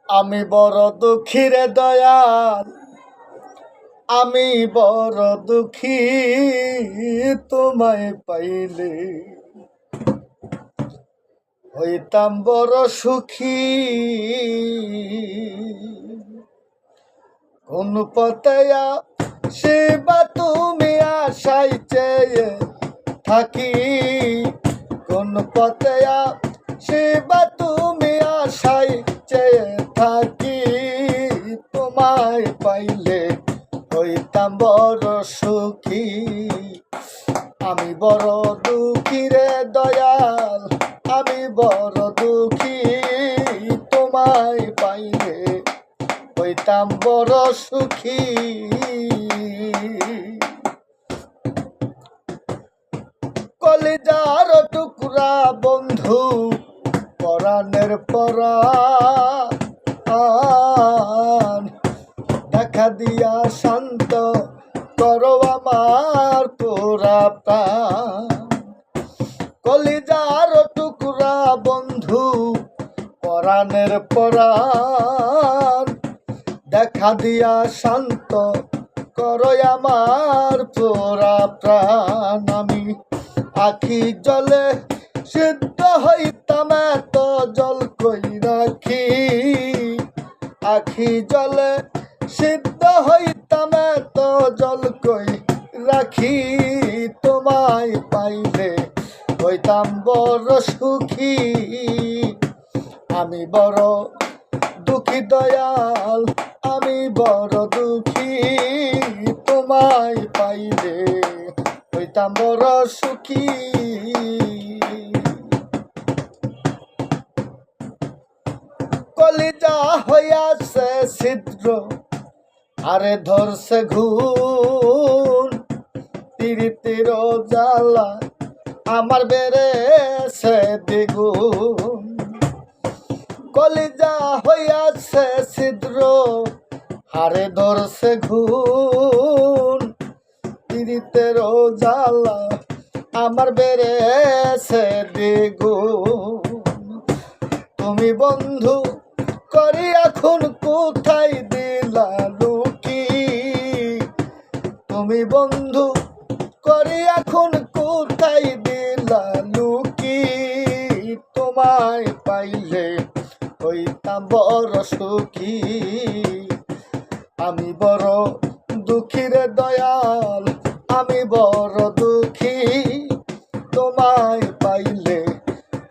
আমি বড় দুঃখী রে দয়াল, আমি বড় দুঃখী। তোমায় পাইলে হইতাম বড় সুখী। কোন পথে সেবা তুমি আশাই চেয়ে থাকি। কোন পথে সেবা তুমি আশাই চেয়ে থাকি। তোমায় পাইলে হইতাম বড় সুখী। আমি বড় দুঃখী রে দয়াল, আমি বড় দুঃখী। তোমায় পাইলে হইতাম বড় সুখী। কলিজার টুকরা বন্ধু, পরাণের পরাণ, দেখা দিয়া শান্ত করো আমার তোরা প্রাণ। কলিজার টুকরা বন্ধু, পরাণের পরাণ, দেখা দিয়া শান্ত করো আমার তোরা প্রাণ। আমি আখি জলে সিদ্ধ হইতাম এত জল কই রাখি। আখি জলে সিদ্ধ হইতাম এত জল কই রাখি। তোমায় পাইলে হইতাম বড় সুখী। আমি বড় দুঃখী দয়াল, আমি বড় দুঃখী। তোমায় পাইলে হইতাম বড় সুখী। কলিজা হইয়াছে ছিদ্র, আরে ধরছে ঘুণ। পীড়িতের জ্বালা আমার বেড়েছে দ্বিগুণ। কলিজা হইয়াছে ছিদ্র, হারে ধরছে ঘুণ। পীড়িতের জ্বালা আমার বেড়েছে দ্বিগুণ। তুমি বন্ধু করি এখন কোথায় দিলা লুকি। তুমি বন্ধু করি এখন কোথায় দিলা লুকি। তোমায় পাইলে হইতাম বড় সুখী। আমি বড় দুঃখী রে দয়াল, আমি বড় দুঃখী। তোমায় পাইলে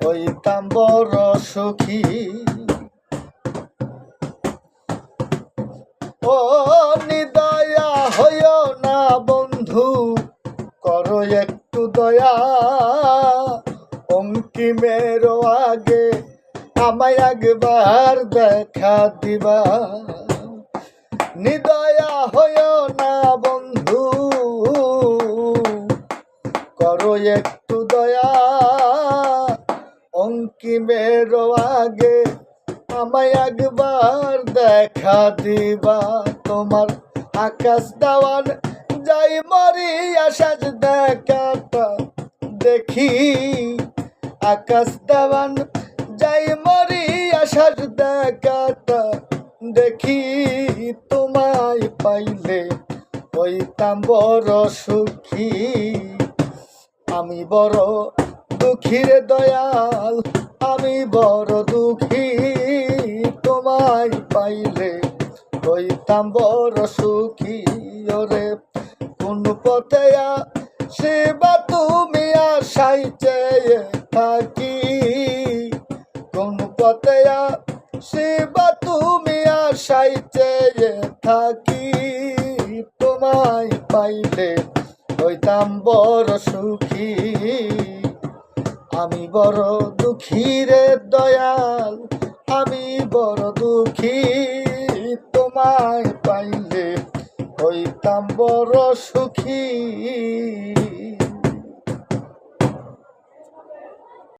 হইতাম বড় সুখী। ও নিদয়া হইও না বন্ধু, করো একটু দয়া। অঙ্কিমের আগে আমায় একবার দেখা দিবা। নিদয়া হইও না বন্ধু, করো একটু দয়া। অঙ্কিমের আগে আমায় একবার দেখা দিবা। তোমার আকাশ দেওয়ান যাই মরি আশাস দেখাটা দেখি। আকাশ দেওয়ান যাই মরি আশাস দেখাটা দেখি। তোমায় পাইলে হইতাম বড় সুখী। আমি বড় দুঃখী রে দয়াল, আমি বড় দুঃখী। তোমায় পাইলে হইতাম বড় সুখী। ওরে কোন পথে সেবা তুমি আশাই চেয়ে থাকি। কোন পথে সেবা তুমি আশাই চেয়ে থাকি। তোমায় পাইলে হইতাম বড় সুখী। আমি বড় দুঃখী রে দয়াল, আমি বড় দুঃখী। তোমায় পাইলে হইতাম বড় সুখী।